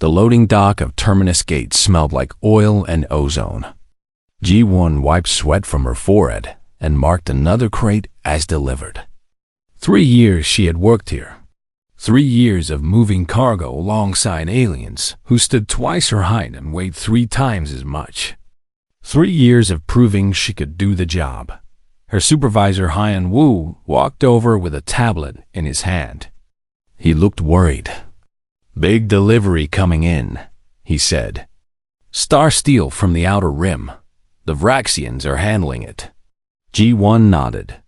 The loading dock of Terminus Gate smelled like oil and ozone. G1 wiped sweat from her forehead and marked another crate as delivered. 3 years she had worked here. 3 years of moving cargo alongside aliens who stood twice her height and weighed 3 times as much. 3 years of proving she could do the job. Her supervisor, Hyan Wu, walked over with a tablet in his hand. He looked worried. "Big delivery coming in," he said. "Star steel from the outer rim. The Vraxians are handling it." G1 nodded.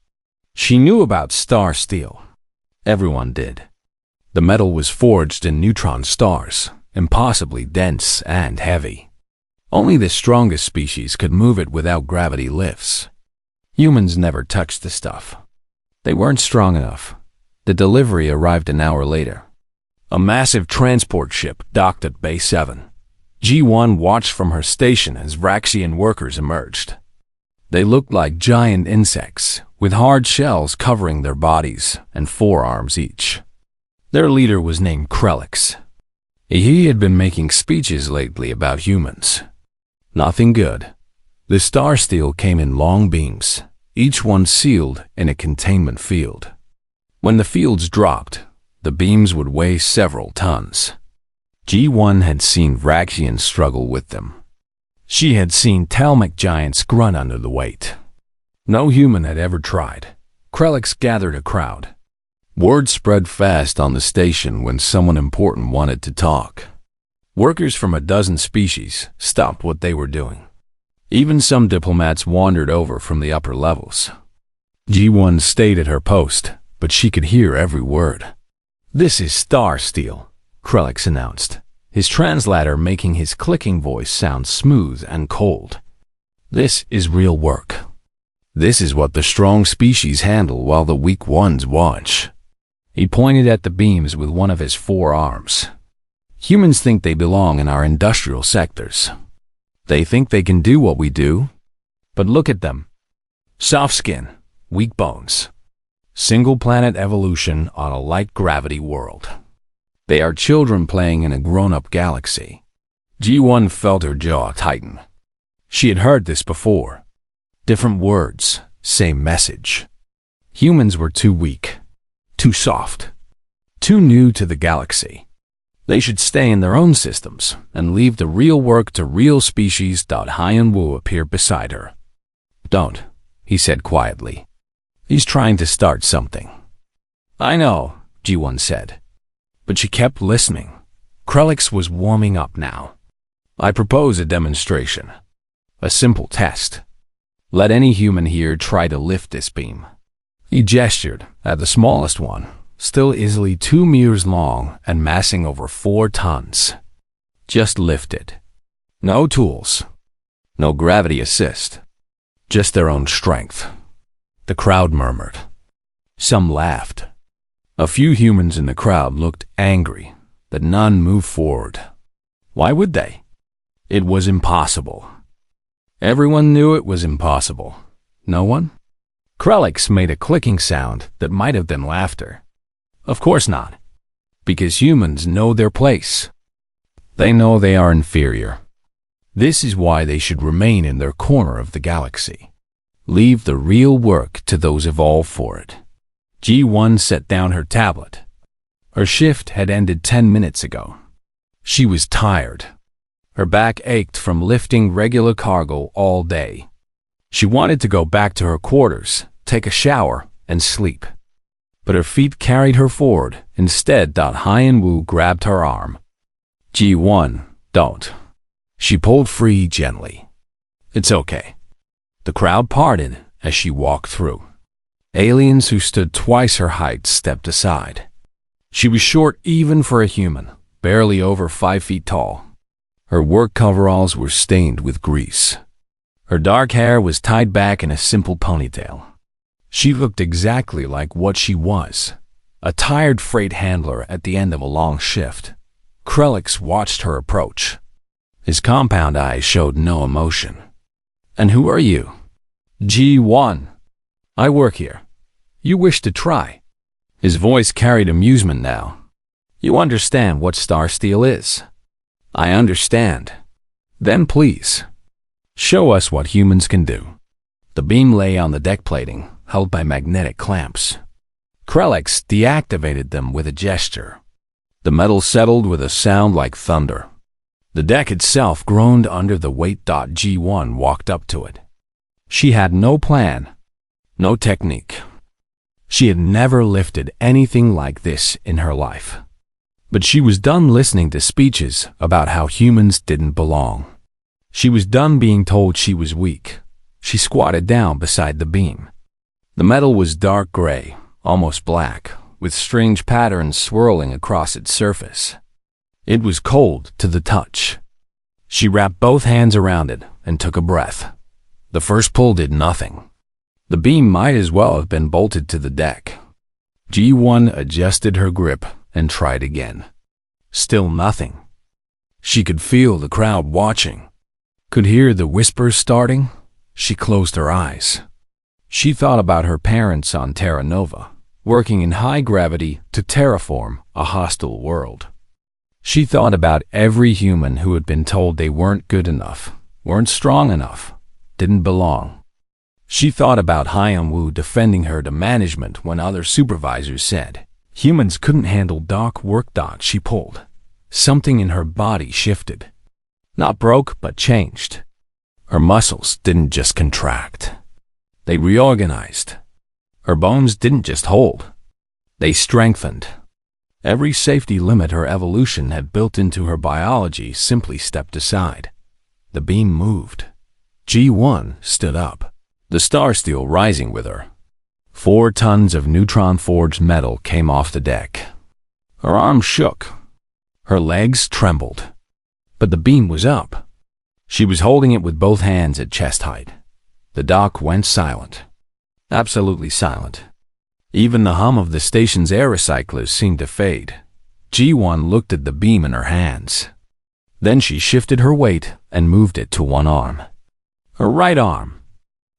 She knew about star steel. Everyone did. The metal was forged in neutron stars, impossibly dense and heavy. Only the strongest species could move it without gravity lifts. Humans never touched the stuff. They weren't strong enough. The delivery arrived an hour later. A massive transport ship docked at Bay 7. G1 watched from her station as Vraxian workers emerged. They looked like giant insects, with hard shells covering their bodies and 4 arms each. Their leader was named Krelix. He had been making speeches lately about humans. Nothing good. The star steel came in long beams, each one sealed in a containment field. When the fields dropped, the beams would weigh several tons. G1 had seen Vraxians struggle with them. She had seen Talmic giants grunt under the weight. No human had ever tried. Krelix gathered a crowd. Word spread fast on the station when someone important wanted to talk. Workers from a dozen species stopped what they were doing. Even some diplomats wandered over from the upper levels. G1 stayed at her post, but she could hear every word. "This is star steel," Krelix announced, his translator making his clicking voice sound smooth and cold. "This is real work. This is what the strong species handle while the weak ones watch." He pointed at the beams with one of his 4 arms. "Humans think they belong in our industrial sectors. They think they can do what we do. But look at them. Soft skin, weak bones. Single planet evolution on a light gravity world. They are children playing in a grown-up galaxy." G1 felt her jaw tighten. She had heard this before. Different words, same message. Humans were too weak, too soft, too new to the galaxy. They should stay in their own systems and leave the real work to real species. Hyan Wu appeared beside her. "Don't," he said quietly. "He's trying to start something." "I know," G1 said. But she kept listening. Krelix was warming up now. "I propose a demonstration. A simple test. Let any human here try to lift this beam." He gestured at the smallest one, still easily 2 meters long and massing over 4 tons. "Just lift it. No tools. No gravity assist. Just their own strength." The crowd murmured. Some laughed. A few humans in the crowd looked angry that none moved forward. Why would they? It was impossible. Everyone knew it was impossible. No one? Krelix made a clicking sound that might have been laughter. Of course not. Because humans know their place. They know they are inferior. This is why they should remain in their corner of the galaxy. Leave the real work to those evolved for it. G1 set down her tablet. Her shift had ended 10 minutes ago. She was tired. Her back ached from lifting regular cargo all day. She wanted to go back to her quarters, take a shower, and sleep. But her feet carried her forward. Instead, Hyan Wu grabbed her arm. "G1, don't." She pulled free gently. "It's okay." The crowd parted as she walked through. Aliens who stood twice her height stepped aside. She was short even for a human, barely over 5 feet tall. Her work coveralls were stained with grease. Her dark hair was tied back in a simple ponytail. She looked exactly like what she was, a tired freight handler at the end of a long shift. Krelix watched her approach. His compound eyes showed no emotion. "And who are you?" "G1. I work here. You wish to try." His voice carried amusement now. "You understand what star steel is?" I understand. Then please, show us what humans can do. The beam lay on the deck plating, held by magnetic clamps. Krelix deactivated them with a gesture. The metal settled with a sound like thunder. The deck itself groaned under the weight. G1 walked up to it. She had no plan, no technique. She had never lifted anything like this in her life. But she was done listening to speeches about how humans didn't belong. She was done being told she was weak. She squatted down beside the beam. The metal was dark gray, almost black, with strange patterns swirling across its surface. It was cold to the touch. She wrapped both hands around it and took a breath. The first pull did nothing. The beam might as well have been bolted to the deck. G1 adjusted her grip and tried again. Still nothing. She could feel the crowd watching, could hear the whispers starting. She closed her eyes. She thought about her parents on Terra Nova, working in high gravity to terraform a hostile world. She thought about every human who had been told they weren't good enough, weren't strong enough, didn't belong. She thought about Hyun-woo defending her to management when other supervisors said humans couldn't handle dock work. She pulled. Something in her body shifted. Not broke, but changed. Her muscles didn't just contract. They reorganized. Her bones didn't just hold. They strengthened. Every safety limit her evolution had built into her biology simply stepped aside. The beam moved. G1 stood up, the star steel rising with her. 4 tons of neutron-forged metal came off the deck. Her arms shook. Her legs trembled. But the beam was up. She was holding it with both hands at chest height. The dock went silent. Absolutely silent. Even the hum of the station's air recyclers seemed to fade. G1 looked at the beam in her hands. Then she shifted her weight and moved it to one arm. Her right arm.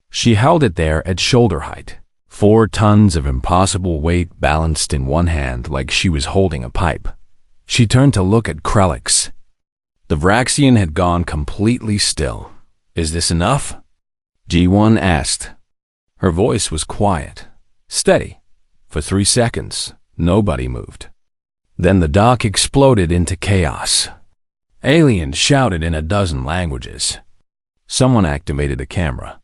She held it there at shoulder height. 4 tons of impossible weight balanced in one hand like she was holding a pipe. She turned to look at Krelix. The Vraxian had gone completely still. Is this enough? G1 asked. Her voice was quiet, steady. For 3 seconds, nobody moved. Then the dock exploded into chaos. Aliens shouted in a dozen languages. Someone activated a camera.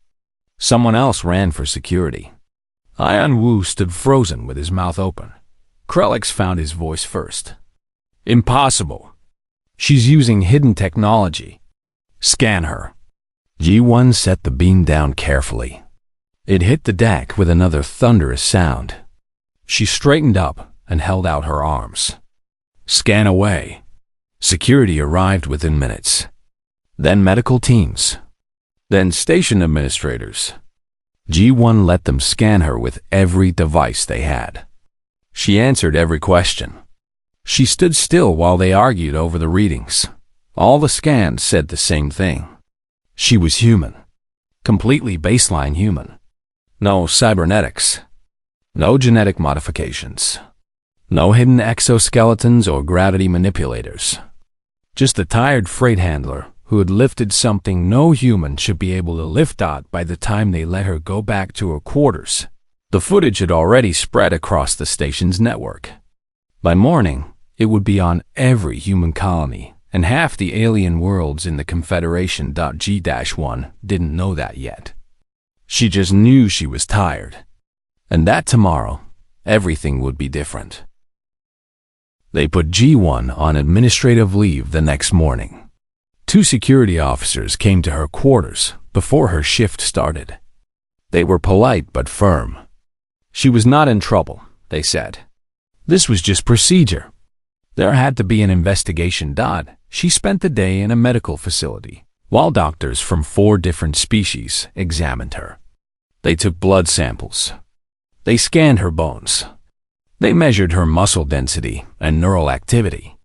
Someone else ran for security. Hyun-woo stood frozen with his mouth open. Krelix found his voice first. Impossible. She's using hidden technology. Scan her. G1 set the beam down carefully. It hit the deck with another thunderous sound. She straightened up and held out her arms. Scan away. Security arrived within minutes. Then medical teams. Then station administrators. G1 let them scan her with every device they had. She answered every question. She stood still while they argued over the readings. All the scans said the same thing. She was human. Completely baseline human. No cybernetics. No genetic modifications. No hidden exoskeletons or gravity manipulators. Just a tired freight handler who had lifted something no human should be able to lift. By the time they let her go back to her quarters, the footage had already spread across the station's network. By morning, it would be on every human colony, and half the alien worlds in the Confederation. G-1 didn't know that yet. She just knew she was tired, and that tomorrow, everything would be different. They put G1 on administrative leave the next morning. 2 security officers came to her quarters before her shift started. They were polite but firm. She was not in trouble, they said. This was just procedure. There had to be an investigation. She spent the day in a medical facility, while doctors from 4 different species examined her. They took blood samples. They scanned her bones. They measured her muscle density and neural activity.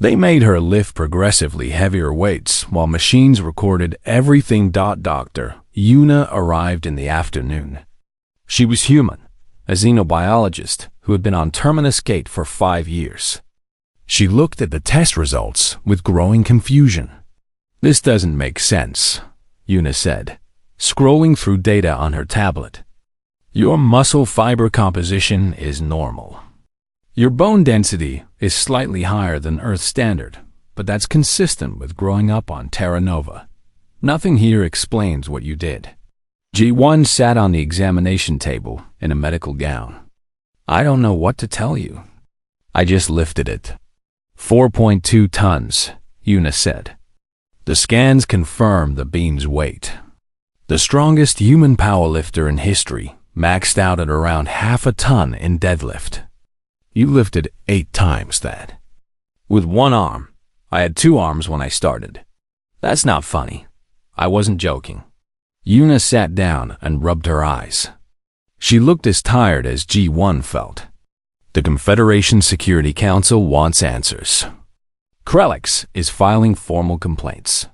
They made her lift progressively heavier weights while machines recorded everything. Dr. Yuna arrived in the afternoon. She was human, a xenobiologist who had been on Terminus Gate for 5 years. She looked at the test results with growing confusion. "This doesn't make sense," Yuna said, scrolling through data on her tablet. "Your muscle fiber composition is normal. Your bone density is slightly higher than Earth standard, but that's consistent with growing up on Terra Nova. Nothing here explains what you did." G1 sat on the examination table in a medical gown. "I don't know what to tell you. I just lifted it." 4.2 tons, Yuna said. The scans confirmed the beam's weight. The strongest human powerlifter in history maxed out at around half a ton in deadlift. "You lifted 8 times that." "With one arm. I had 2 arms when I started." "That's not funny. I wasn't joking." Yuna sat down and rubbed her eyes. She looked as tired as G1 felt. "The Confederation Security Council wants answers. Krelix is filing formal complaints.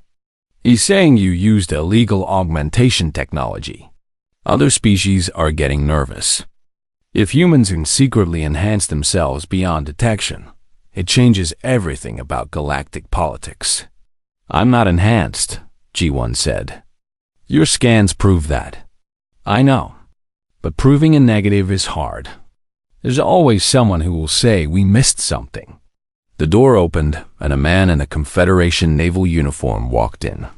He's saying you used illegal augmentation technology. Other species are getting nervous. If humans can secretly enhance themselves beyond detection, it changes everything about galactic politics." "I'm not enhanced," G1 said. "Your scans prove that." "I know, but proving a negative is hard. There's always someone who will say we missed something." The door opened, and a man in a Confederation naval uniform walked in.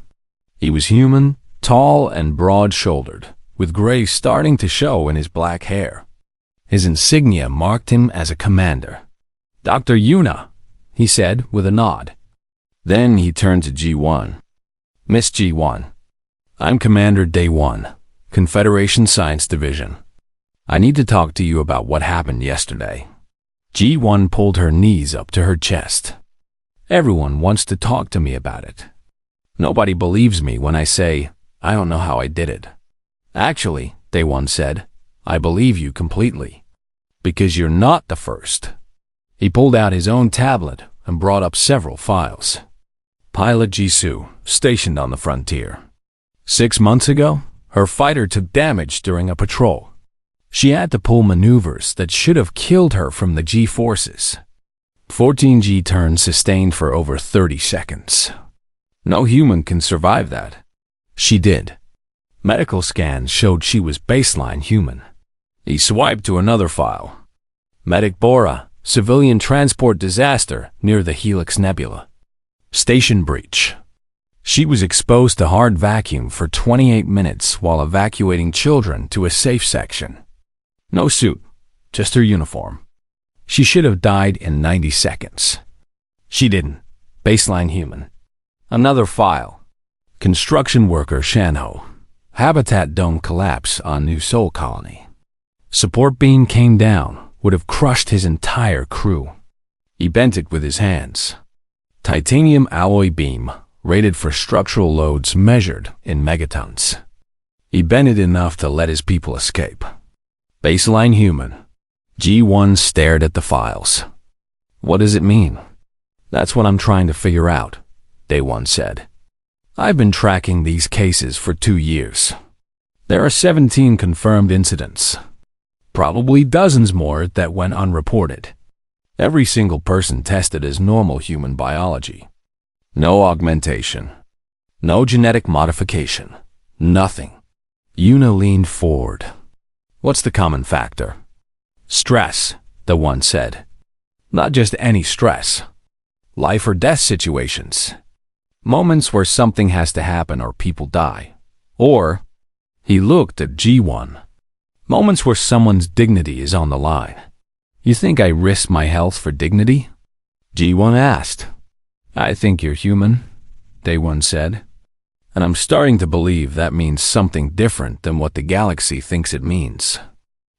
He was human, tall and broad-shouldered, with gray starting to show in his black hair. His insignia marked him as a commander. "Dr. Yuna," he said with a nod. Then he turned to G1. "Miss G1, I'm Commander Day 1, Confederation Science Division. I need to talk to you about what happened yesterday." G1 pulled her knees up to her chest. "Everyone wants to talk to me about it. Nobody believes me when I say, I don't know how I did it." "Actually," Day 1 said, "I believe you completely. Because you're not the first." He pulled out his own tablet and brought up several files. "Pilot Jisoo, stationed on the frontier. 6 months ago, her fighter took damage during a patrol. She had to pull maneuvers that should have killed her from the G-forces. 14 G-turns sustained for over 30 seconds. No human can survive that. She did. Medical scans showed she was baseline human." He swiped to another file. "Medic Bora, civilian transport disaster near the Helix Nebula. Station breach. She was exposed to hard vacuum for 28 minutes while evacuating children to a safe section. No suit, just her uniform. She should have died in 90 seconds. She didn't. Baseline human." Another file. "Construction worker Shanho. Habitat dome collapse on New Sol colony. Support beam came down, would have crushed his entire crew." He bent it with his hands. "Titanium alloy beam, rated for structural loads measured in megatons. He bent it enough to let his people escape. Baseline human." G1 stared at the files. "What does it mean?" "That's what I'm trying to figure out," Day 1 said. "I've been tracking these cases for 2 years. There are 17 confirmed incidents. Probably dozens more that went unreported. Every single person tested as normal human biology. No augmentation. No genetic modification. Nothing." Yuna leaned forward. "What's the common factor?" "Stress," the one said. "Not just any stress. Life or death situations. Moments where something has to happen or people die. Or," he looked at G1, "moments where someone's dignity is on the line." "You think I risked my health for dignity?" G1 asked. "I think you're human," Day 1 said. "And I'm starting to believe that means something different than what the galaxy thinks it means."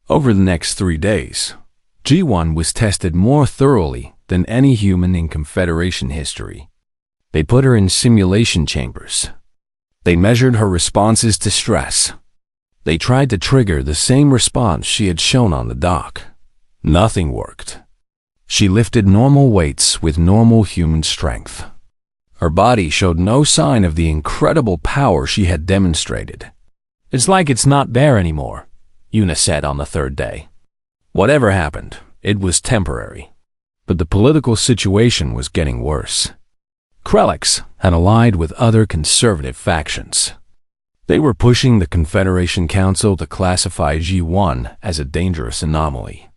Over the next 3 days, G1 was tested more thoroughly than any human in Confederation history. They put her in simulation chambers. They measured her responses to stress. They tried to trigger the same response she had shown on the dock. Nothing worked. She lifted normal weights with normal human strength. Her body showed no sign of the incredible power she had demonstrated. "It's like it's not there anymore," Yuna said on the 3rd day. "Whatever happened, it was temporary. But the political situation was getting worse. Krelix had allied with other conservative factions. They were pushing the Confederation Council to classify G1 as a dangerous anomaly.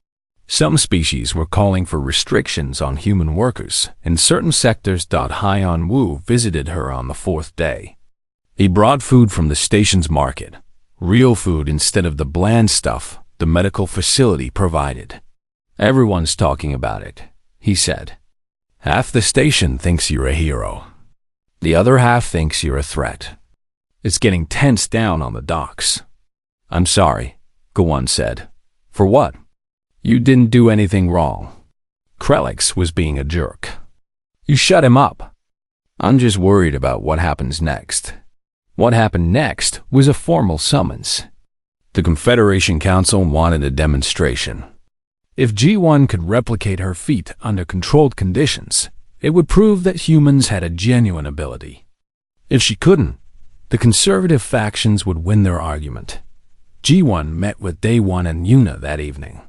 Some species were calling for restrictions on human workers in certain sectors. Haiyan Wu visited her on the fourth day. He brought food from the station's market, real food instead of the bland stuff the medical facility provided. "Everyone's talking about it," he said. "Half the station thinks you're a hero. The other half thinks you're a threat. It's getting tense down on the docks." "I'm sorry," Gowon said. "For what?" "You didn't do anything wrong." Krelix was being a jerk. "You shut him up." "I'm just worried about what happens next." What happened next was a formal summons. The Confederation Council wanted a demonstration. If G1 could replicate her feat under controlled conditions, it would prove that humans had a genuine ability. If she couldn't, the conservative factions would win their argument. G1 met with Day 1 and Yuna that evening.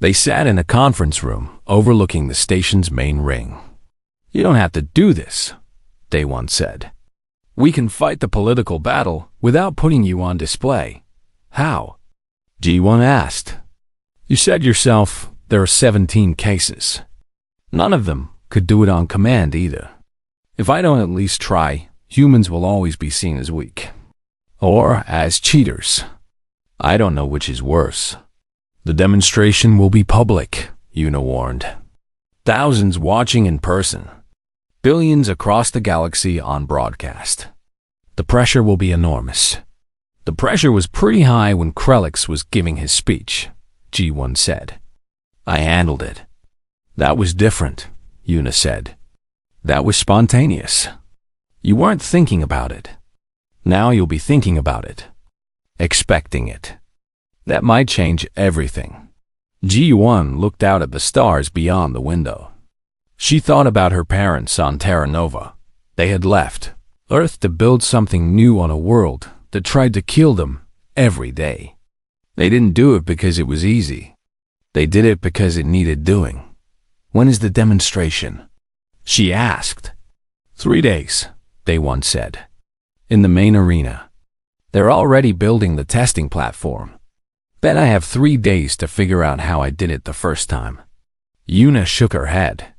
They sat in a conference room overlooking the station's main ring. "You don't have to do this," Day 1 said. "We can fight the political battle without putting you on display." "How?" G1 asked. "You said yourself there are 17 cases. None of them could do it on command either. If I don't at least try, humans will always be seen as weak. Or as cheaters. I don't know which is worse." "The demonstration will be public," Yuna warned. "Thousands watching in person. Billions across the galaxy on broadcast. The pressure will be enormous." "The pressure was pretty high when Krelix was giving his speech," G1 said. "I handled it." "That was different," Yuna said. "That was spontaneous. You weren't thinking about it. Now you'll be thinking about it. Expecting it. That might change everything." G1 looked out at the stars beyond the window. She thought about her parents on Terra Nova. They had left Earth to build something new on a world that tried to kill them every day. They didn't do it because it was easy. They did it because it needed doing. "When is the demonstration?" she asked. 3 days, Day 1 said. "In the main arena. They're already building the testing platform. Bet I have 3 days to figure out how I did it the first time." Yuna shook her head.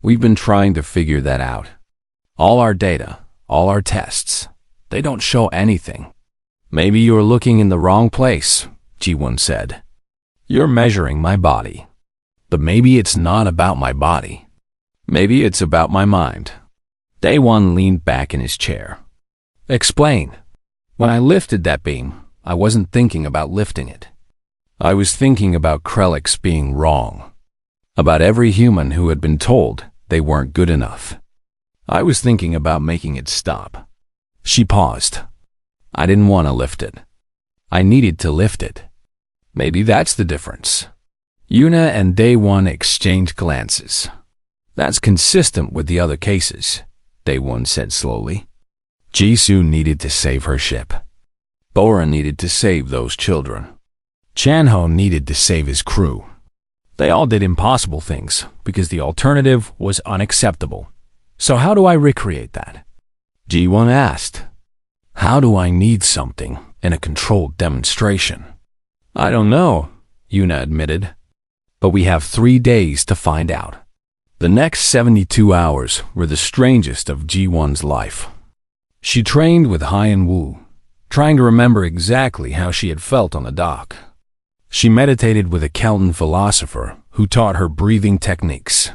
"We've been trying to figure that out. All our data, all our tests, they don't show anything." "Maybe you're looking in the wrong place," G1 said. "You're measuring my body. But maybe it's not about my body. Maybe it's about my mind." Day 1 leaned back in his chair. "Explain." "When I lifted that beam, I wasn't thinking about lifting it. I was thinking about Krelix being wrong. About every human who had been told they weren't good enough. I was thinking about making it stop." She paused. "I didn't want to lift it. I needed to lift it. Maybe that's the difference." Yuna and Day 1 exchanged glances. "That's consistent with the other cases," Day 1 said slowly. Jisoo needed to save her ship. Bora needed to save those children. Chanho needed to save his crew. They all did impossible things because the alternative was unacceptable. "So how do I recreate that?" G1 asked. "How do I need something in a controlled demonstration?" "I don't know," Yuna admitted. "But we have 3 days to find out." The next 72 hours were the strangest of G1's life. She trained with Haiyan Wu, trying to remember exactly how she had felt on the dock. She meditated with a Kelton philosopher who taught her breathing techniques.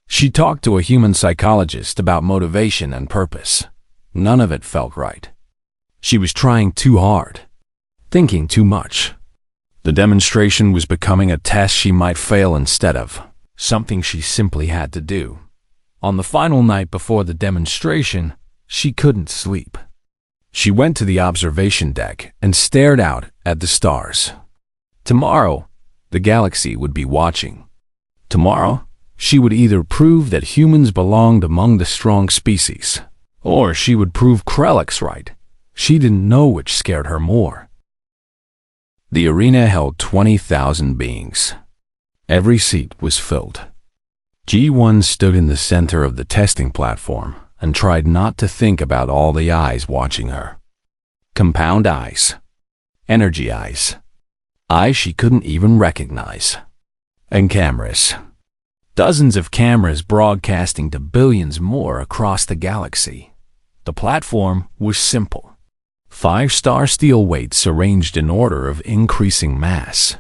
She talked to a human psychologist about motivation and purpose. None of it felt right. She was trying too hard, thinking too much. The demonstration was becoming a test she might fail instead of something she simply had to do. On the final night before the demonstration, she couldn't sleep. She went to the observation deck and stared out at the stars. Tomorrow, the galaxy would be watching. Tomorrow, she would either prove that humans belonged among the strong species, or she would prove Krelix right. She didn't know which scared her more. The arena held 20,000 beings. Every seat was filled. G1 stood in the center of the testing platform and tried not to think about all the eyes watching her. Compound eyes. Energy eyes. Eyes she couldn't even recognize. And cameras. Dozens of cameras broadcasting to billions more across the galaxy. The platform was simple. 5-star steel weights arranged in order of increasing mass.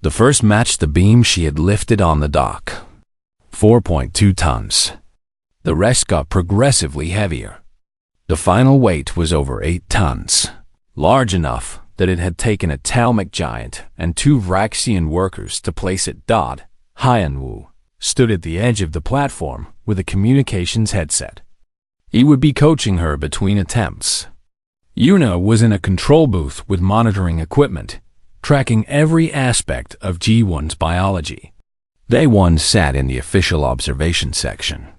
The first matched the beam she had lifted on the dock. 4.2 tons. The rest got progressively heavier. The final weight was over 8 tons, large enough that it had taken a Talmic giant and 2 Vraxian workers to place it. Hyanwu stood at the edge of the platform with a communications headset. He would be coaching her between attempts. Yuna was in a control booth with monitoring equipment, tracking every aspect of G1's biology. They one sat in the official observation section,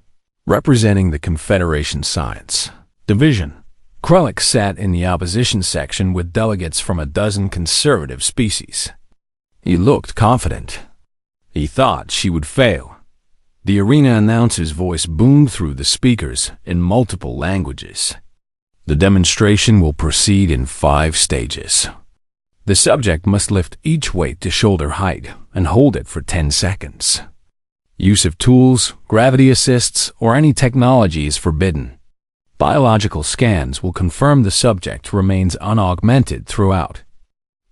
representing the Confederation Science Division. Krellick sat in the opposition section with delegates from a dozen conservative species. He looked confident. He thought she would fail. The arena announcer's voice boomed through the speakers in multiple languages. The demonstration will proceed in 5 stages. The subject must lift each weight to shoulder height and hold it for 10 seconds. Use of tools, gravity assists, or any technology is forbidden. Biological scans will confirm the subject remains unaugmented throughout.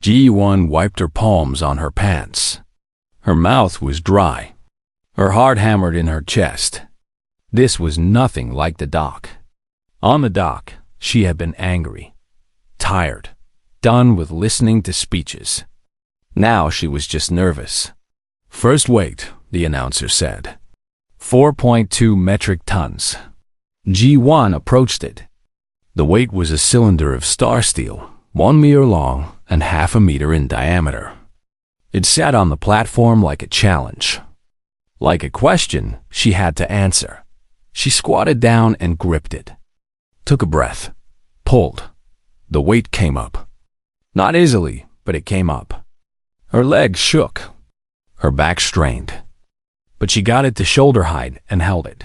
G1 wiped her palms on her pants. Her mouth was dry. Her heart hammered in her chest. This was nothing like the dock. On the dock, she had been angry, tired, done with listening to speeches. Now she was just nervous. First weight, the announcer said. 4.2 metric tons. G1 approached it. The weight was a cylinder of star steel, 1 meter long and half a meter in diameter. It sat on the platform like a challenge. Like a question she had to answer. She squatted down and gripped it. Took a breath. Pulled. The weight came up. Not easily, but it came up. Her legs shook. Her back strained. But she got it to shoulder height and held it.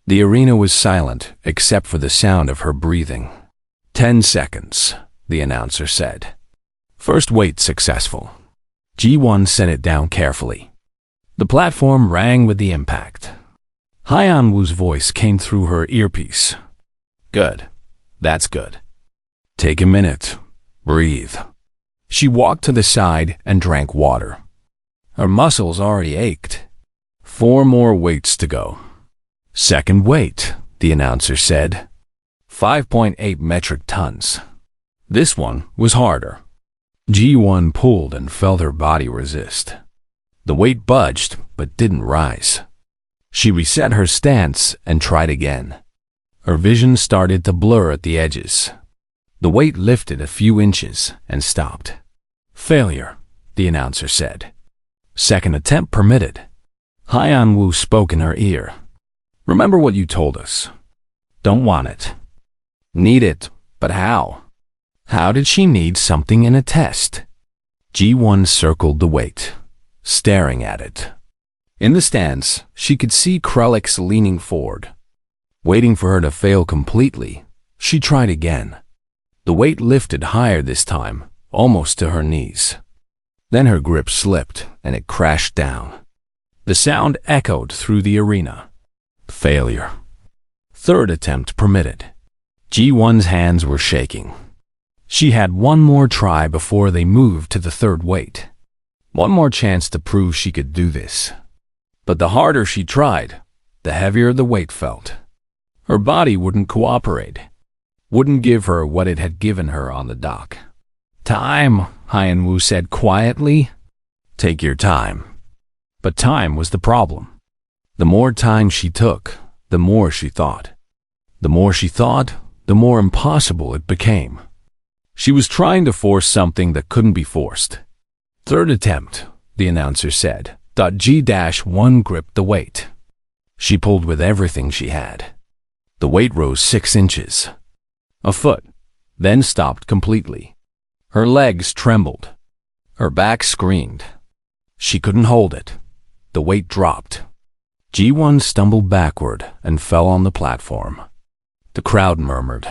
The arena was silent except for the sound of her breathing. 10 seconds, the announcer said. First weight successful. G1 set it down carefully. The platform rang with the impact. Hyanwu's voice came through her earpiece. Good. That's good. Take a minute. Breathe. She walked to the side and drank water. Her muscles already ached. 4 more weights to go. Second weight, the announcer said. 5.8 metric tons. This one was harder. G1 pulled and felt her body resist. The weight budged, but didn't rise. She reset her stance and tried again. Her vision started to blur at the edges. The weight lifted a few inches and stopped. Failure, the announcer said. Second attempt permitted. Hyanwu spoke in her ear. Remember what you told us. Don't want it. Need it, but how? How did she need something in a test? G1 circled the weight, staring at it. In the stands, she could see Krellick's leaning forward. Waiting for her to fail completely, she tried again. The weight lifted higher this time, almost to her knees. Then her grip slipped and it crashed down. The sound echoed through the arena. Failure. Third attempt permitted. G1's hands were shaking. She had one more try before they moved to the third weight. One more chance to prove she could do this. But the harder she tried, the heavier the weight felt. Her body wouldn't cooperate. Wouldn't give her what it had given her on the dock. Time, Hyanwu said quietly. Take your time. But time was the problem. The more time she took, the more she thought. The more she thought, the more impossible it became. She was trying to force something that couldn't be forced. Third attempt, the announcer said. G-1 gripped the weight. She pulled with everything she had. The weight rose 6 inches. A foot, then stopped completely. Her legs trembled. Her back screamed. She couldn't hold it. The weight dropped. G1 stumbled backward and fell on the platform. The crowd murmured.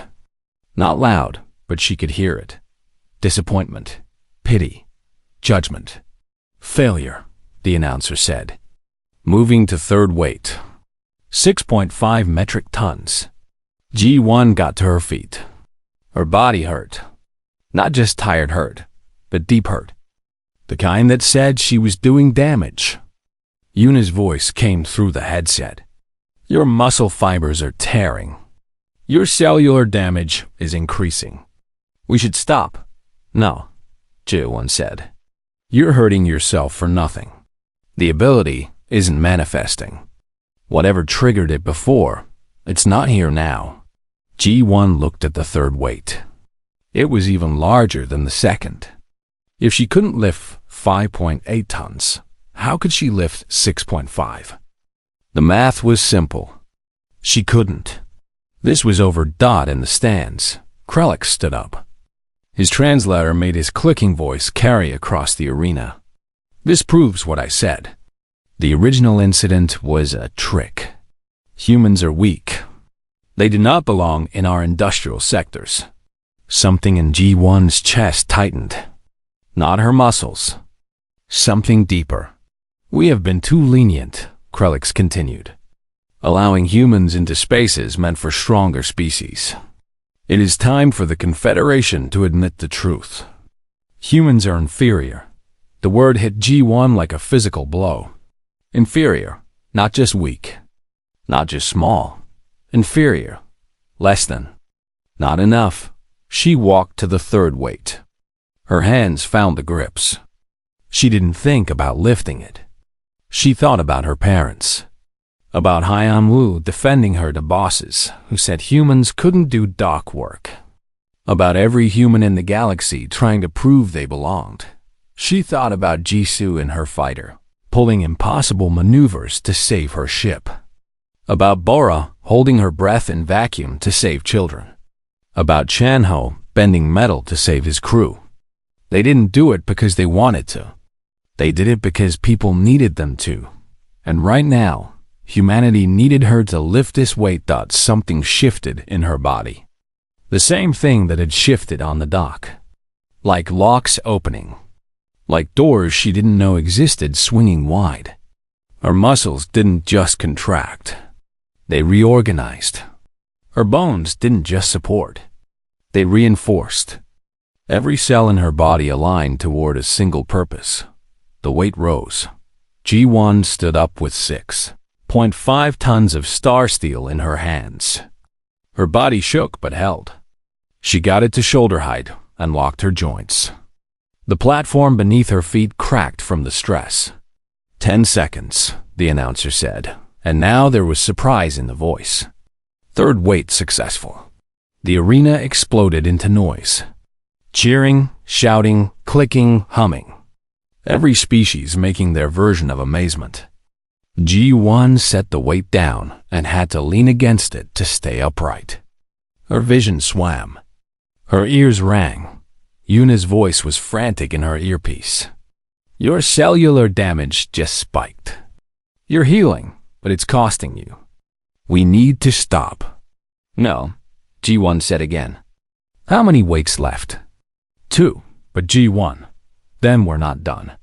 Not loud, but she could hear it. Disappointment, pity, judgment. Failure, the announcer said. Moving to third weight. 6.5 metric tons. G1 got to her feet. Her body hurt. Not just tired hurt, but deep hurt. The kind that said she was doing damage. Yuna's voice came through the headset. Your muscle fibers are tearing. Your cellular damage is increasing. We should stop. No, G1 said. You're hurting yourself for nothing. The ability isn't manifesting. Whatever triggered it before, it's not here now. G1 looked at the third weight. It was even larger than the second. If she couldn't lift 5.8 tons, how could she lift 6.5? The math was simple. She couldn't. This was over Dot in the stands. Krelix stood up. His translator made his clicking voice carry across the arena. This proves what I said. The original incident was a trick. Humans are weak. They do not belong in our industrial sectors. Something in G1's chest tightened. Not her muscles. Something deeper. We have been too lenient, Krelix continued. Allowing humans into spaces meant for stronger species. It is time for the Confederation to admit the truth. Humans are inferior. The word hit G1 like a physical blow. Inferior, not just weak. Not just small. Inferior. Less than. Not enough. She walked to the third weight. Her hands found the grips. She didn't think about lifting it. She thought about her parents. About Haiyan Wu defending her to bosses who said humans couldn't do dock work. About every human in the galaxy trying to prove they belonged. She thought about Jisoo and her fighter, pulling impossible maneuvers to save her ship. About Bora holding her breath in vacuum to save children. About Chanho bending metal to save his crew. They didn't do it because they wanted to. They did it because people needed them to. And right now, humanity needed her to lift this weight. Something shifted in her body. The same thing that had shifted on the dock. Like locks opening. Like doors she didn't know existed swinging wide. Her muscles didn't just contract. They reorganized. Her bones didn't just support. They reinforced. Every cell in her body aligned toward a single purpose. The weight rose. G1 stood up with 6.5 tons of star steel in her hands. Her body shook but held. She got it to shoulder height and locked her joints. The platform beneath her feet cracked from the stress. 10 seconds, the announcer said, and now there was surprise in the voice. Third weight successful. The arena exploded into noise. Cheering, shouting, clicking, humming. Every species making their version of amazement. G1 set the weight down and had to lean against it to stay upright. Her vision swam. Her ears rang. Yuna's voice was frantic in her earpiece. Your cellular damage just spiked. You're healing, but it's costing you. We need to stop. No, G1 said again. How many weights left? 2, but G1. Then we're not done.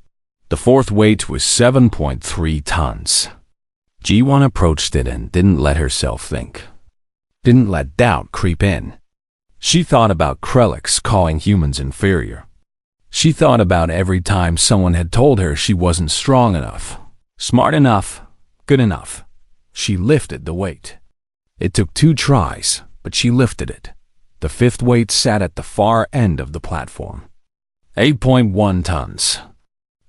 The fourth weight was 7.3 tons. G1 approached it and didn't let herself think. Didn't let doubt creep in. She thought about Krelix calling humans inferior. She thought about every time someone had told her she wasn't strong enough, smart enough, good enough. She lifted the weight. It took 2 tries, but she lifted it. The fifth weight sat at the far end of the platform. 8.1 tons.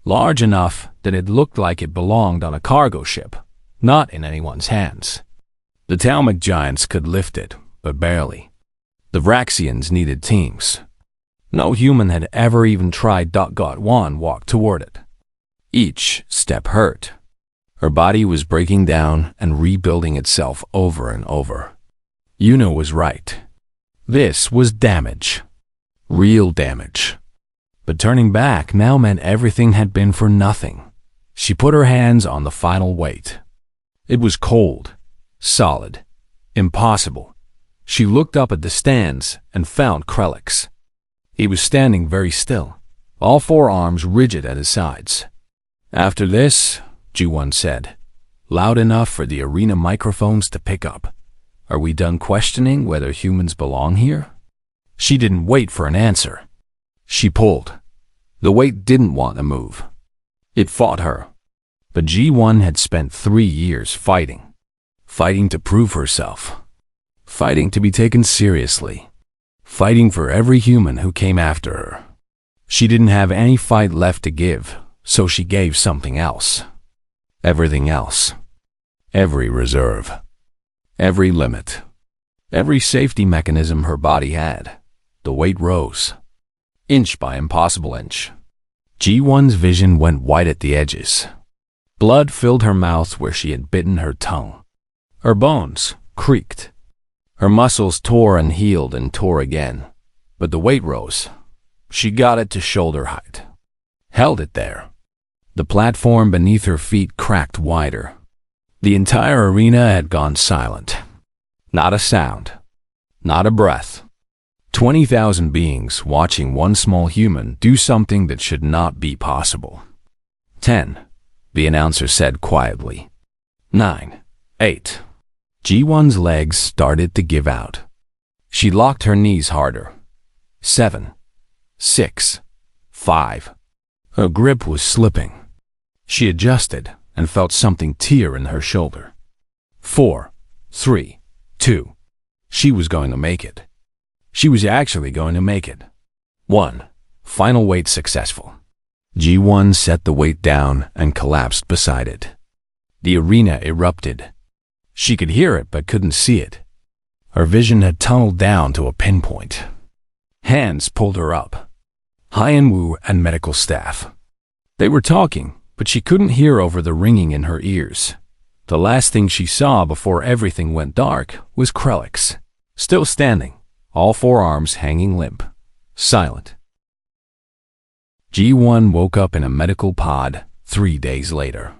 Large enough that it looked like it belonged on a cargo ship, not in anyone's hands. The Talmic giants could lift it, but barely. The Vraxians needed teams. No human had ever even tried. Got1 walked toward it. Each step hurt. Her body was breaking down and rebuilding itself over and over. Yuna was right. This was damage. Real damage. But turning back now meant everything had been for nothing. She put her hands on the final weight. It was cold, solid, impossible. She looked up at the stands and found Krelix. He was standing very still, all four arms rigid at his sides. "After this," G1 said, loud enough for the arena microphones to pick up, "are we done questioning whether humans belong here?" She didn't wait for an answer. She pulled. The weight didn't want to move. It fought her. But G1 had spent 3 years fighting. Fighting to prove herself. Fighting to be taken seriously. Fighting for every human who came after her. She didn't have any fight left to give, so she gave something else. Everything else. Every reserve. Every limit. Every safety mechanism her body had. The weight rose. Inch by impossible inch. G1's vision went white at the edges. Blood filled her mouth where she had bitten her tongue. Her bones creaked. Her muscles tore and healed and tore again. But the weight rose. She got it to shoulder height. Held it there. The platform beneath her feet cracked wider. The entire arena had gone silent. Not a sound. Not a breath. 20,000 beings watching one small human do something that should not be possible. 10, the announcer said quietly. 9, 8. G1's legs started to give out. She locked her knees harder. 7, 6, 5. Her grip was slipping. She adjusted and felt something tear in her shoulder. 4, 3, 2. She was going to make it. She was actually going to make it. 1. Final weight successful. G1 set the weight down and collapsed beside it. The arena erupted. She could hear it but couldn't see it. Her vision had tunneled down to a pinpoint. Hands pulled her up. Hyenwu and medical staff. They were talking, but she couldn't hear over the ringing in her ears. The last thing she saw before everything went dark was Krelix, still standing, all four arms hanging limp, silent. G1 woke up in a medical pod 3 days later.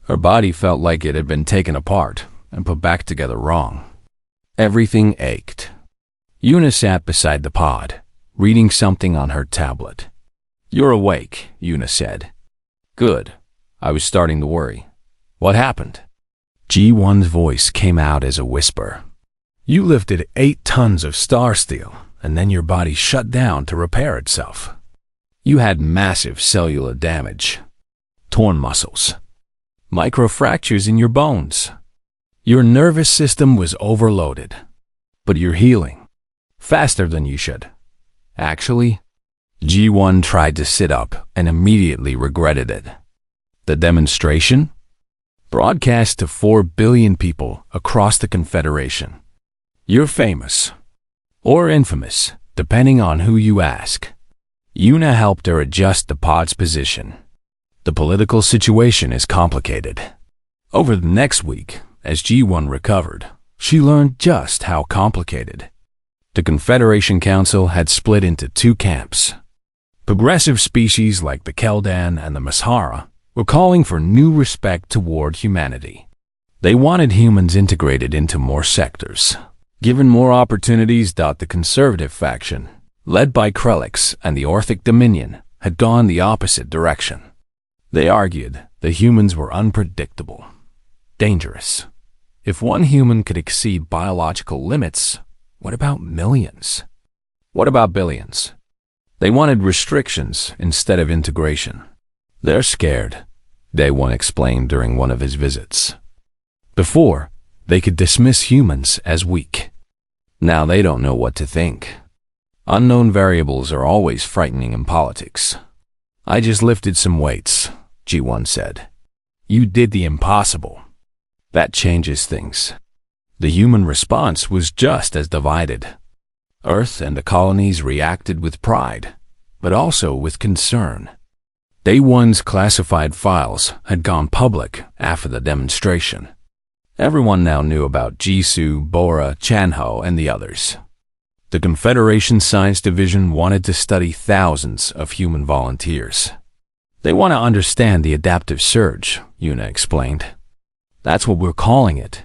Her body felt like it had been taken apart and put back together wrong. Everything ached. Yuna sat beside the pod, reading something on her tablet. "You're awake," Yuna said. "Good. I was starting to worry. What happened?" G1's voice came out as a whisper. "You lifted 8 tons of star steel, and then your body shut down to repair itself. You had massive cellular damage, torn muscles, microfractures in your bones. Your nervous system was overloaded, but you're healing faster than you should. Actually," G1 tried to sit up and immediately regretted it. "The demonstration? Broadcast to 4 billion people across the Confederation. You're famous, or infamous, depending on who you ask." Yuna helped her adjust the pod's position. "The political situation is complicated." Over the next week, as G1 recovered, she learned just how complicated. The Confederation Council had split into 2 camps. Progressive species like the Keldan and the Mashara were calling for new respect toward humanity. They wanted humans integrated into more sectors, given more opportunities. The conservative faction, led by Krelix and the Orthic Dominion, had gone the opposite direction. They argued the humans were unpredictable, dangerous. If one human could exceed biological limits, what about millions? What about billions? They wanted restrictions instead of integration. "They're scared," Day One explained during one of his visits. Before, they could dismiss humans as weak. Now they don't know what to think. Unknown variables are always frightening in politics. "I just lifted some weights," G1 said. "You did the impossible. That changes things." The human response was just as divided. Earth and the colonies reacted with pride, but also with concern. Day One's classified files had gone public after the demonstration. Everyone now knew about Jisoo, Bora, Chanho, and the others. The Confederation Science Division wanted to study thousands of human volunteers. "They want to understand the adaptive surge," Yuna explained. That's what we're calling it.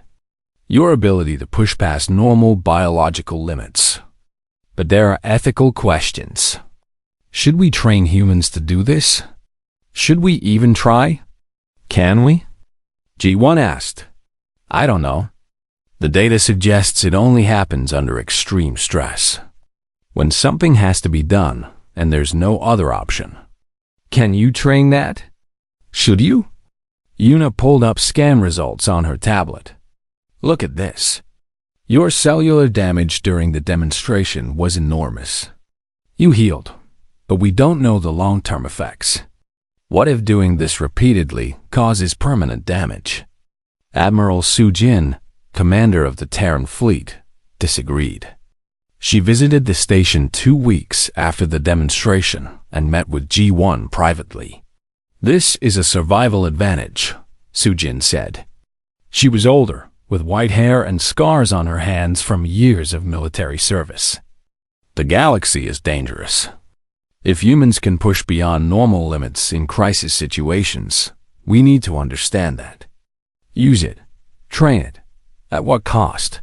Your ability to push past normal biological limits. But there are ethical questions. Should we train humans to do this? Should we even try? Can we? G1 asked. I don't know. The data suggests it only happens under extreme stress. When something has to be done and there's no other option. Can you train that? Should you? Yuna pulled up scan results on her tablet. Look at this. Your cellular damage during the demonstration was enormous. You healed, but we don't know the long-term effects. What if doing this repeatedly causes permanent damage? Admiral Su-jin, commander of the Terran fleet, disagreed. She visited the station 2 weeks after the demonstration and met with G1 privately. This is a survival advantage, Su-jin said. She was older, with white hair and scars on her hands from years of military service. The galaxy is dangerous. If humans can push beyond normal limits in crisis situations, we need to understand that. Use it. Train it. At what cost?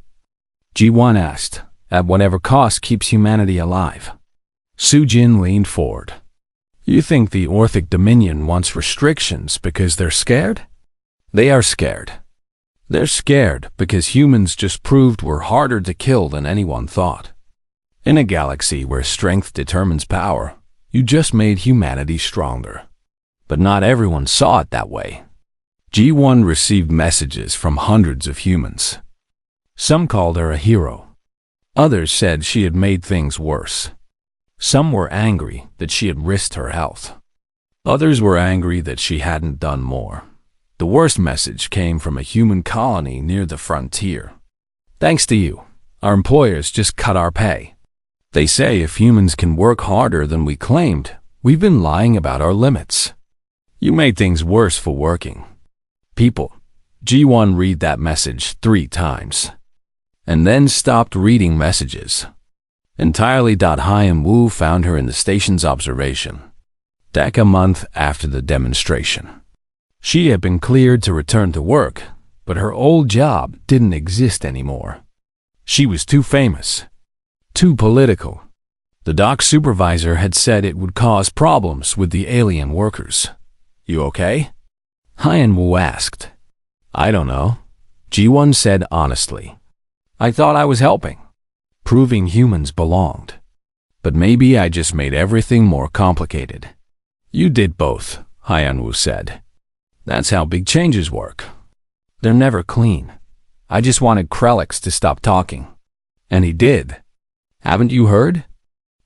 G1 asked. At whatever cost keeps humanity alive. Su-jin leaned forward. You think the Orthic Dominion wants restrictions because they're scared? They are scared. They're scared because humans just proved we're harder to kill than anyone thought. In a galaxy where strength determines power, you just made humanity stronger. But not everyone saw it that way. G1 received messages from hundreds of humans. Some called her a hero. Others said she had made things worse. Some were angry that she had risked her health. Others were angry that she hadn't done more. The worst message came from a human colony near the frontier. Thanks to you, our employers just cut our pay. They say if humans can work harder than we claimed, we've been lying about our limits. You made things worse for working. People, G1 read that message 3 times. And then stopped reading messages. Entirely. Hai and Wu found her in the station's observation deck a month after the demonstration. She had been cleared to return to work, but her old job didn't exist anymore. She was too famous, too political. The dock supervisor had said it would cause problems with the alien workers. You okay? Hai and Wu asked. I don't know, G1 said honestly. I thought I was helping, proving humans belonged. But maybe I just made everything more complicated. You did both, Hyanwu said. That's how big changes work. They're never clean. I just wanted Krelix to stop talking. And he did. Haven't you heard?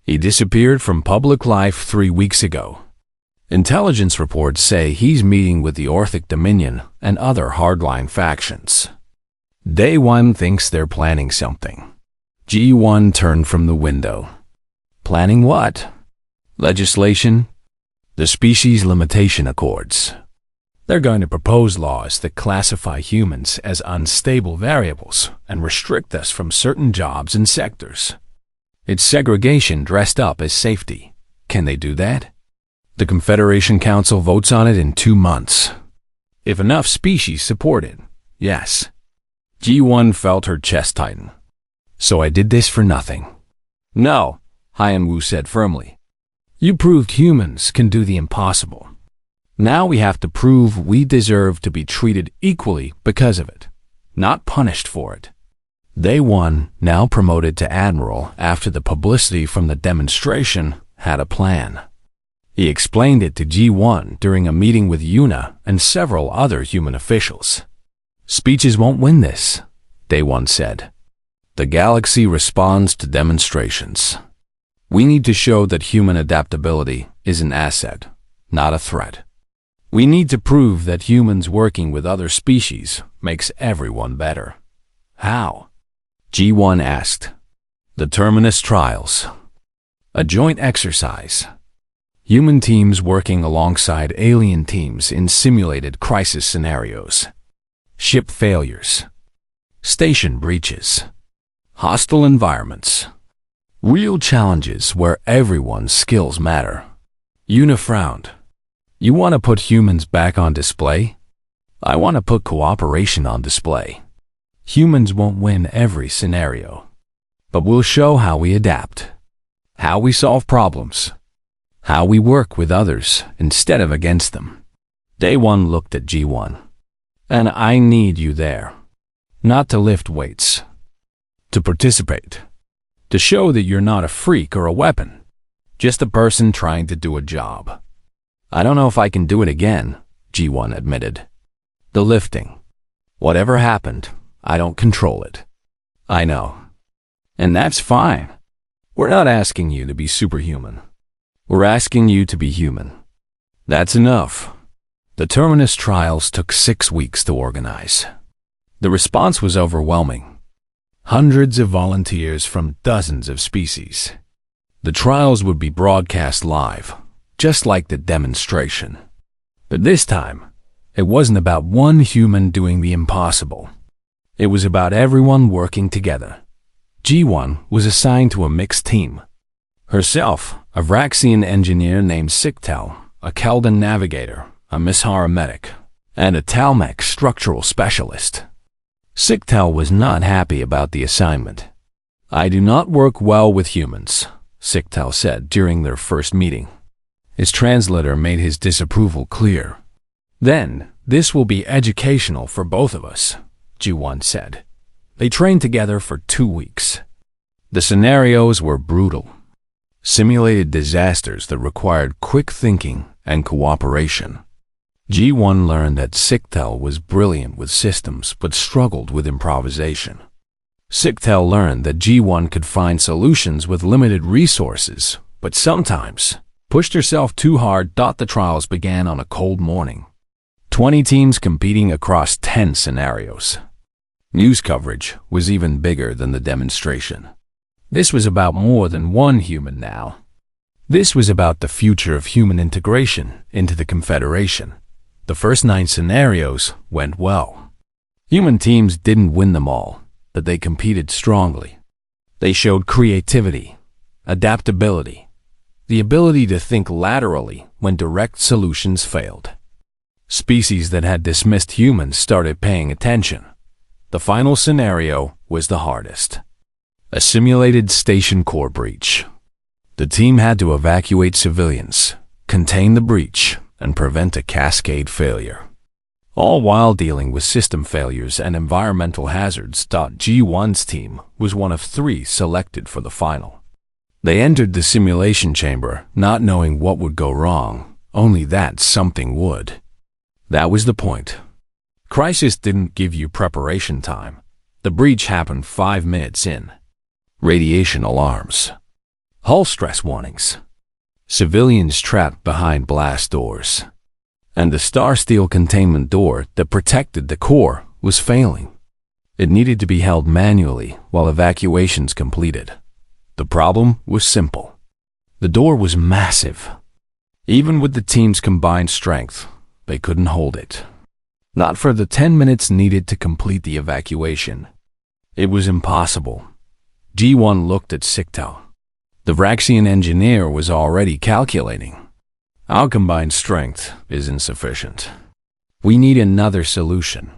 He disappeared from public life 3 weeks ago. Intelligence reports say he's meeting with the Orthic Dominion and other hardline factions. Day 1 thinks they're planning something. G1 turned from the window. Planning what? Legislation? The Species Limitation Accords. They're going to propose laws that classify humans as unstable variables and restrict us from certain jobs and sectors. It's segregation dressed up as safety. Can they do that? The Confederation Council votes on it in 2 months. If enough species support it, yes. G1 felt her chest tighten. So I did this for nothing. No, Hyanwu said firmly. You proved humans can do the impossible. Now we have to prove we deserve to be treated equally because of it, not punished for it. Day 1, now promoted to Admiral after the publicity from the demonstration, had a plan. He explained it to G1 during a meeting with Yuna and several other human officials. Speeches won't win this, Day 1 said. The galaxy responds to demonstrations. We need to show that human adaptability is an asset, not a threat. We need to prove that humans working with other species makes everyone better. How? G1 asked. The Terminus Trials. A joint exercise. Human teams working alongside alien teams in simulated crisis scenarios. Ship failures. Station breaches. Hostile environments. Real challenges where everyone's skills matter. Yuna frowned. You want to put humans back on display? I want to put cooperation on display. Humans won't win every scenario, but we'll show how we adapt, how we solve problems, how we work with others instead of against them. Day 1 looked at G1. And I need you there. Not to lift weights. To participate. To show that you're not a freak or a weapon. Just a person trying to do a job. I don't know if I can do it again, G1 admitted. The lifting. Whatever happened, I don't control it. I know. And that's fine. We're not asking you to be superhuman. We're asking you to be human. That's enough. The Terminus trials took 6 weeks to organize. The response was overwhelming. Hundreds of volunteers from dozens of species. The trials would be broadcast live, just like the demonstration. But this time, it wasn't about one human doing the impossible. It was about everyone working together. G1 was assigned to a mixed team. Herself, a Vraxian engineer named Sictel, a Keldan navigator, a Mishara medic, and a Talmech structural specialist. Sictel was not happy about the assignment. I do not work well with humans, Sictel said during their first meeting. His translator made his disapproval clear. Then, this will be educational for both of us, G1 said. They trained together for 2 weeks. The scenarios were brutal. Simulated disasters that required quick thinking and cooperation. G1 learned that Sictel was brilliant with systems but struggled with improvisation. Sictel learned that G1 could find solutions with limited resources, but sometimes pushed herself too hard. The trials began on a cold morning. 20 teams competing across 10 scenarios. News coverage was even bigger than the demonstration. This was about more than one human now. This was about the future of human integration into the Confederation. The first 9 scenarios went well. Human teams didn't win them all, but they competed strongly. They showed creativity, adaptability, the ability to think laterally when direct solutions failed. Species that had dismissed humans started paying attention. The final scenario was the hardest. A simulated station core breach. The team had to evacuate civilians, contain the breach, and prevent a cascade failure. All while dealing with system failures and environmental hazards. G1's team was one of 3 selected for the final. They entered the simulation chamber not knowing what would go wrong, only that something would. That was the point. Crisis didn't give you preparation time. The breach happened 5 minutes in. Radiation alarms. Hull stress warnings. Civilians trapped behind blast doors. And the star steel containment door that protected the core was failing. It needed to be held manually while evacuations completed. The problem was simple. The door was massive. Even with the team's combined strength, they couldn't hold it. Not for the 10 minutes needed to complete the evacuation. It was impossible. G1 looked at Sictel. The Vraxian engineer was already calculating. Our combined strength is insufficient. We need another solution.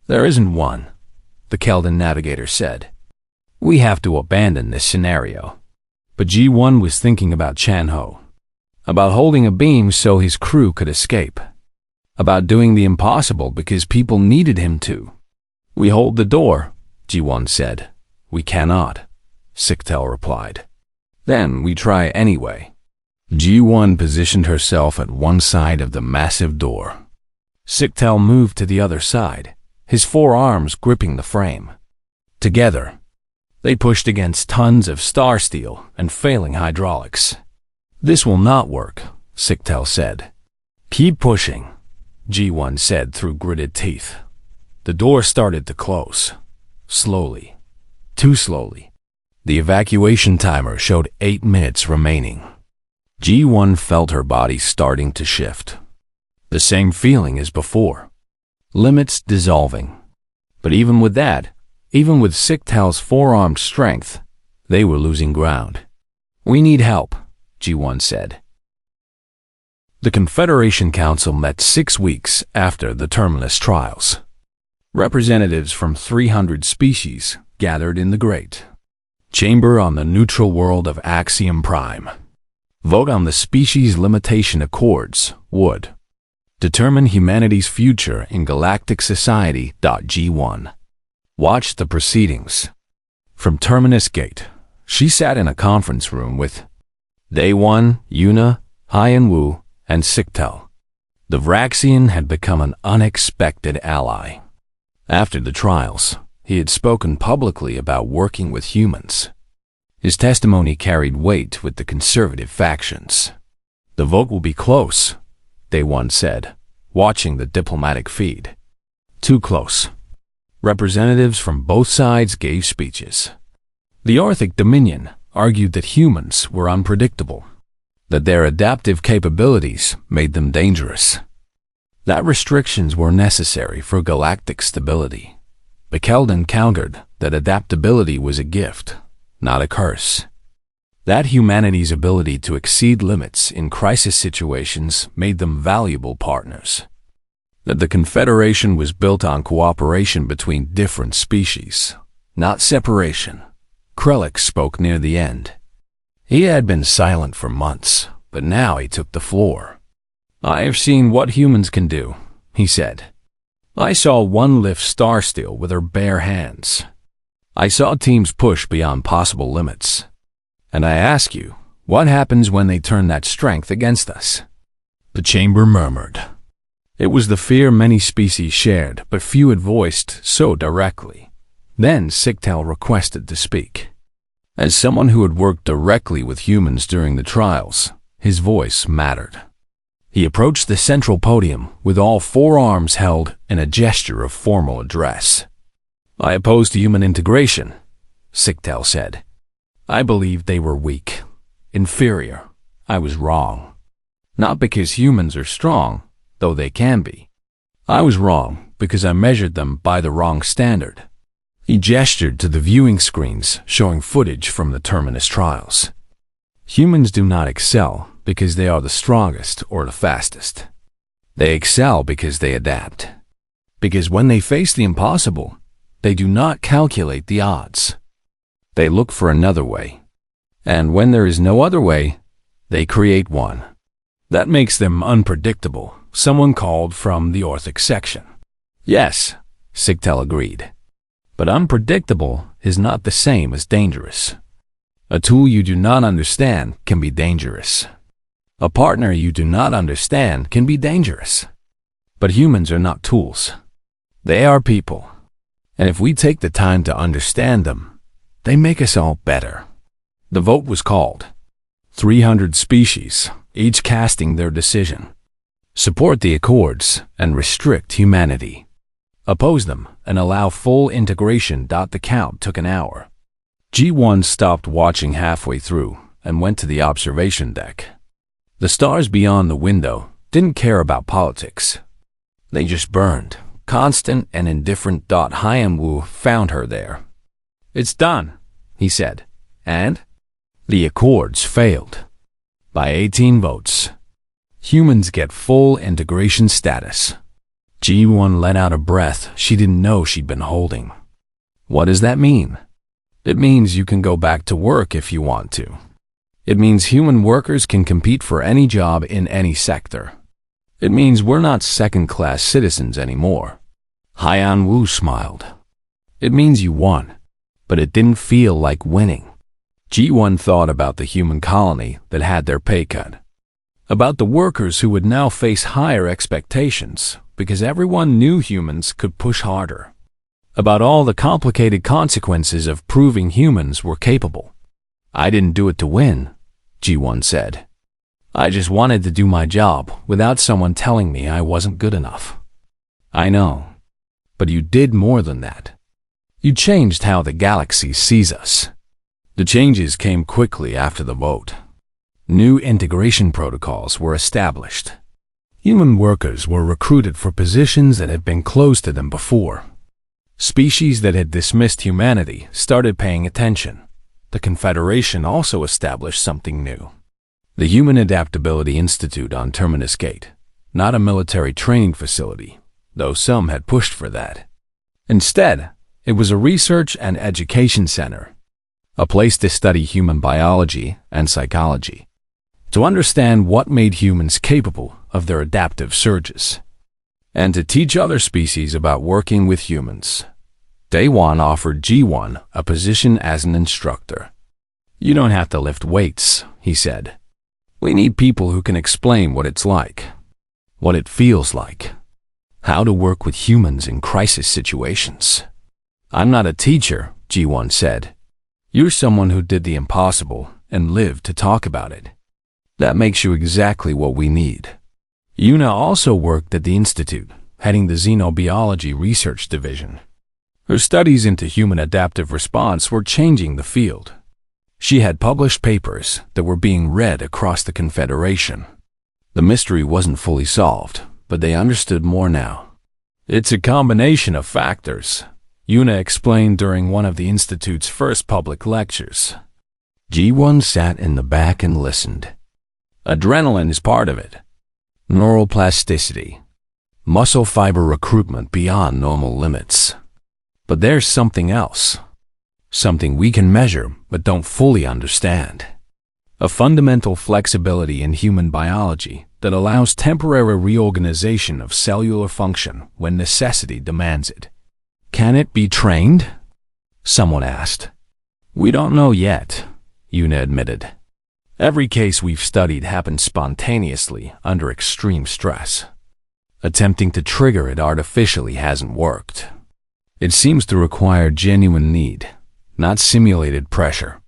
There isn't one, the Keldan navigator said. We have to abandon this scenario. But G1 was thinking about Chanho. About holding a beam so his crew could escape. About doing the impossible because people needed him to. We hold the door, G1 said. We cannot, Sictel replied. Then we try anyway. G1 positioned herself at one side of the massive door. Sictel moved to the other side, his 4 arms gripping the frame. Together, they pushed against tons of star steel and failing hydraulics. This will not work, Sictel said. Keep pushing, G1 said through gritted teeth. The door started to close. Slowly. Too slowly. The evacuation timer showed 8 minutes remaining. G1 felt her body starting to shift. The same feeling as before. Limits dissolving. But even with that, even with Sictel's 4-armed strength, they were losing ground. We need help, G1 said. The Confederation Council met 6 weeks after the Terminus trials. Representatives from 300 species gathered in the Great Chamber on the neutral world of Axiom Prime. Vote on the Species Limitation Accords would determine humanity's future in Galactic Society. G1 watched the proceedings from Terminus Gate. She sat in a conference room with Day 1, Yuna, Hyan Wu, and Sictel. The Vraxian had become an unexpected ally. After the trials, he had spoken publicly about working with humans. His testimony carried weight with the conservative factions. The vote will be close, Day 1 said, watching the diplomatic feed. Too close. Representatives from both sides gave speeches. The Orthic Dominion argued that humans were unpredictable, that their adaptive capabilities made them dangerous, that restrictions were necessary for galactic stability. Bekeldon countered that adaptability was a gift, not a curse, that humanity's ability to exceed limits in crisis situations made them valuable partners, that the Confederation was built on cooperation between different species, not separation. Krellick spoke near the end. He had been silent for months, but now he took the floor. I have seen what humans can do, he said. I saw one lift Starsteel with her bare hands. I saw teams push beyond possible limits. And I ask you, what happens when they turn that strength against us? The chamber murmured. It was the fear many species shared, but few had voiced so directly. Then Sictel requested to speak. As someone who had worked directly with humans during the trials, his voice mattered. He approached the central podium with all 4 arms held in a gesture of formal address. I oppose to human integration, Sictel said. I believed they were weak, inferior. I was wrong. Not because humans are strong, though they can be. I was wrong because I measured them by the wrong standard. He gestured to the viewing screens showing footage from the Terminus trials. Humans do not excel because they are the strongest or the fastest. They excel because they adapt. Because when they face the impossible, they do not calculate the odds. They look for another way. And when there is no other way, they create one. That makes them unpredictable, someone called from the Orthic section. Yes, Sictel agreed. But unpredictable is not the same as dangerous. A tool you do not understand can be dangerous. A partner you do not understand can be dangerous. But humans are not tools. They are people. And if we take the time to understand them, they make us all better. The vote was called. 300 species, each casting their decision. Support the Accords and restrict humanity. Oppose them and allow full integration. The count took an hour. G1 stopped watching halfway through and went to the observation deck. The stars beyond the window didn't care about politics. They just burned, constant and indifferent. Hyan Wu found her there. It's done, he said. And? The Accords failed. By 18 votes. Humans get full integration status. G1 let out a breath she didn't know she'd been holding. What does that mean? It means you can go back to work if you want to. It means human workers can compete for any job in any sector. It means we're not second-class citizens anymore. Hyan Wu smiled. It means you won, but it didn't feel like winning. G1 thought about the human colony that had their pay cut. About the workers who would now face higher expectations because everyone knew humans could push harder. About all the complicated consequences of proving humans were capable. I didn't do it to win, G1 said. I just wanted to do my job without someone telling me I wasn't good enough. I know, but you did more than that. You changed how the galaxy sees us. The changes came quickly after the vote. New integration protocols were established. Human workers were recruited for positions that had been closed to them before. Species that had dismissed humanity started paying attention. The Confederation also established something new. The Human Adaptability Institute on Terminus Gate, not a military training facility, though some had pushed for that. Instead, it was a research and education center, a place to study human biology and psychology, to understand what made humans capable of their adaptive surges, and to teach other species about working with humans. Day 1 offered G1 a position as an instructor. "You don't have to lift weights," he said. "We need people who can explain what it's like, what it feels like, how to work with humans in crisis situations." "I'm not a teacher," G1 said. "You're someone who did the impossible and lived to talk about it. That makes you exactly what we need." Yuna also worked at the Institute, heading the Xenobiology Research Division. Her studies into human adaptive response were changing the field. She had published papers that were being read across the Confederation. The mystery wasn't fully solved, but they understood more now. "It's a combination of factors," Yuna explained during one of the Institute's first public lectures. G1 sat in the back and listened. "Adrenaline is part of it. Neuroplasticity. Muscle fiber recruitment beyond normal limits. But there's something else. Something we can measure but don't fully understand. A fundamental flexibility in human biology that allows temporary reorganization of cellular function when necessity demands it." "Can it be trained?" someone asked. "We don't know yet," Yuna admitted. "Every case we've studied happened spontaneously under extreme stress. Attempting to trigger it artificially hasn't worked. It seems to require genuine need, not simulated pressure."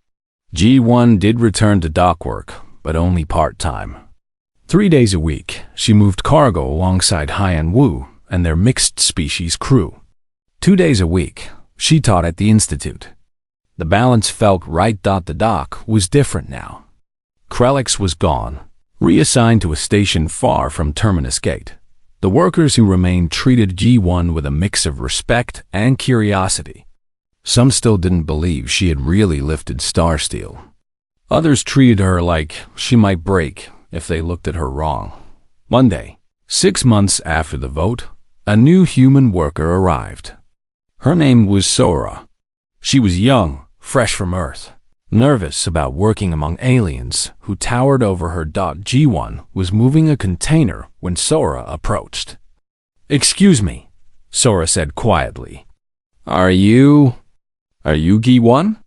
G1 did return to dock work, but only part-time. 3 days a week, she moved cargo alongside Hai and Wu and their mixed-species crew. 2 days a week, she taught at the Institute. The balance felt right. The dock was different now. Krelix was gone, reassigned to a station far from Terminus Gate. The workers who remained treated G1 with a mix of respect and curiosity. Some still didn't believe she had really lifted star steel. Others treated her like she might break if they looked at her wrong. One day, 6 months after the vote, a new human worker arrived. Her name was Sora. She was young, fresh from Earth, nervous about working among aliens who towered over her. G1 was moving a container when Sora approached. "Excuse me," Sora said quietly. Are you G1?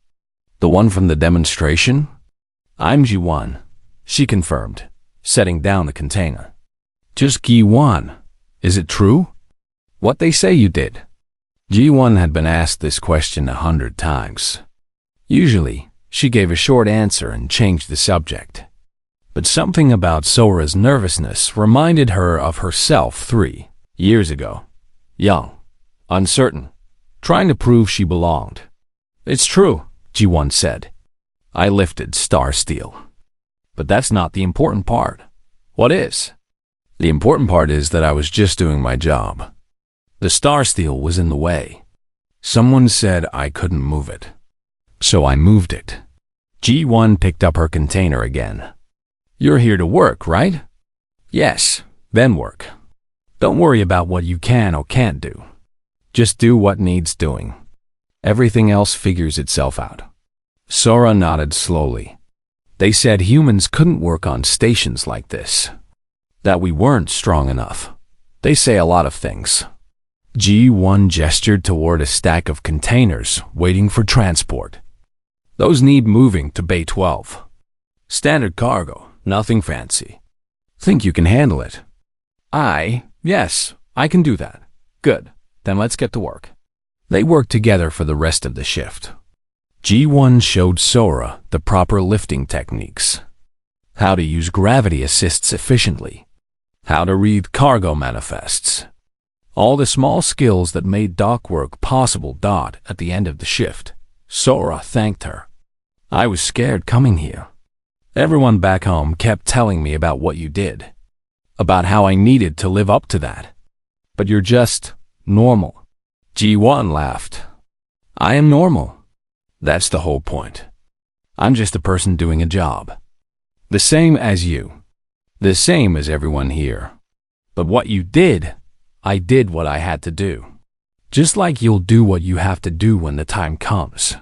The one from the demonstration?" "I'm G1, she confirmed, setting down the container. "Just G1. Is it true? What they say you did?" G1 had been asked this question 100 times. Usually, she gave a short answer and changed the subject. But something about Sora's nervousness reminded her of herself 3 years ago. Young, uncertain, trying to prove she belonged. "It's true," G1 said. "I lifted star steel. But that's not the important part." "What is?" "The important part is that I was just doing my job. The star steel was in the way. Someone said I couldn't move it. So I moved it." G1 picked up her container again. "You're here to work, right?" "Yes, then work. Don't worry about what you can or can't do. Just do what needs doing. Everything else figures itself out." Sora nodded slowly. "They said humans couldn't work on stations like this. That we weren't strong enough. They say a lot of things." G1 gestured toward a stack of containers waiting for transport. "Those need moving to Bay 12. Standard cargo, nothing fancy. Think you can handle it?" Yes, I can do that." "Good, then let's get to work." They worked together for the rest of the shift. G1 showed Sora the proper lifting techniques. How to use gravity assists efficiently. How to read cargo manifests. All the small skills that made dock work possible. At the end of the shift, Sora thanked her. "I was scared coming here. Everyone back home kept telling me about what you did, about how I needed to live up to that. But you're just normal." G1 laughed. "I am normal. That's the whole point. I'm just a person doing a job." The same as you. The same as everyone here. But what you did, I did what I had to do. Just like you'll do what you have to do when the time comes.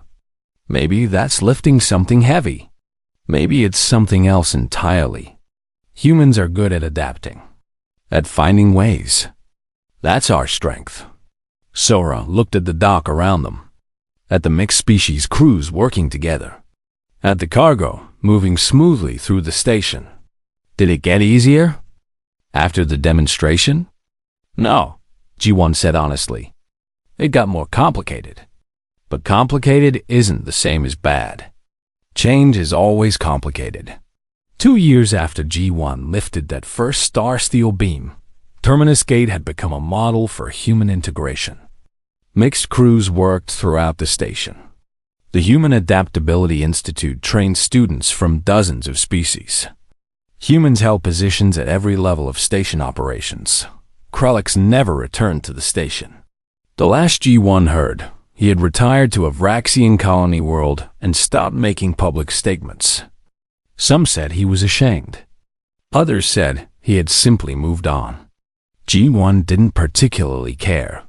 Maybe that's lifting something heavy. Maybe it's something else entirely. Humans are good at adapting, at finding ways. That's our strength. Sora looked at the dock around them, at the mixed species crews working together, at the cargo moving smoothly through the station. Did it get easier after the demonstration? No, G1 said honestly. It got more complicated. But complicated isn't the same as bad. Change is always complicated. 2 years after G1 lifted that first star steel beam, Terminus Gate had become a model for human integration. Mixed crews worked throughout the station. The Human Adaptability Institute trained students from dozens of species. Humans held positions at every level of station operations. Krelix never returned to the station. The last G1 heard, he had retired to a Vraxian colony world and stopped making public statements. Some said he was ashamed. Others said he had simply moved on. G1 didn't particularly care.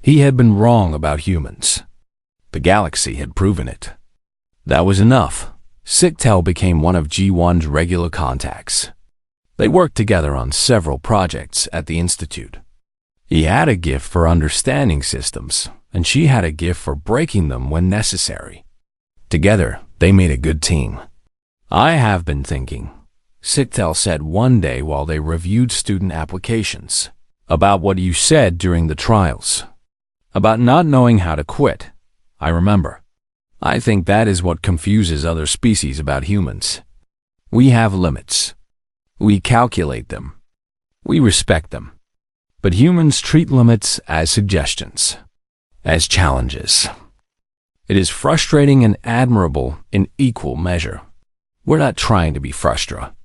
He had been wrong about humans. The galaxy had proven it. That was enough. Sictel became one of G1's regular contacts. They worked together on several projects at the Institute. He had a gift for understanding systems, and she had a gift for breaking them when necessary. Together, they made a good team. I have been thinking, Sictel said one day while they reviewed student applications, about what you said during the trials. About not knowing how to quit. I remember. I think that is what confuses other species about humans. We have limits. We calculate them. We respect them. But humans treat limits as suggestions, as challenges. It is frustrating and admirable in equal measure. We're not trying to be frustra.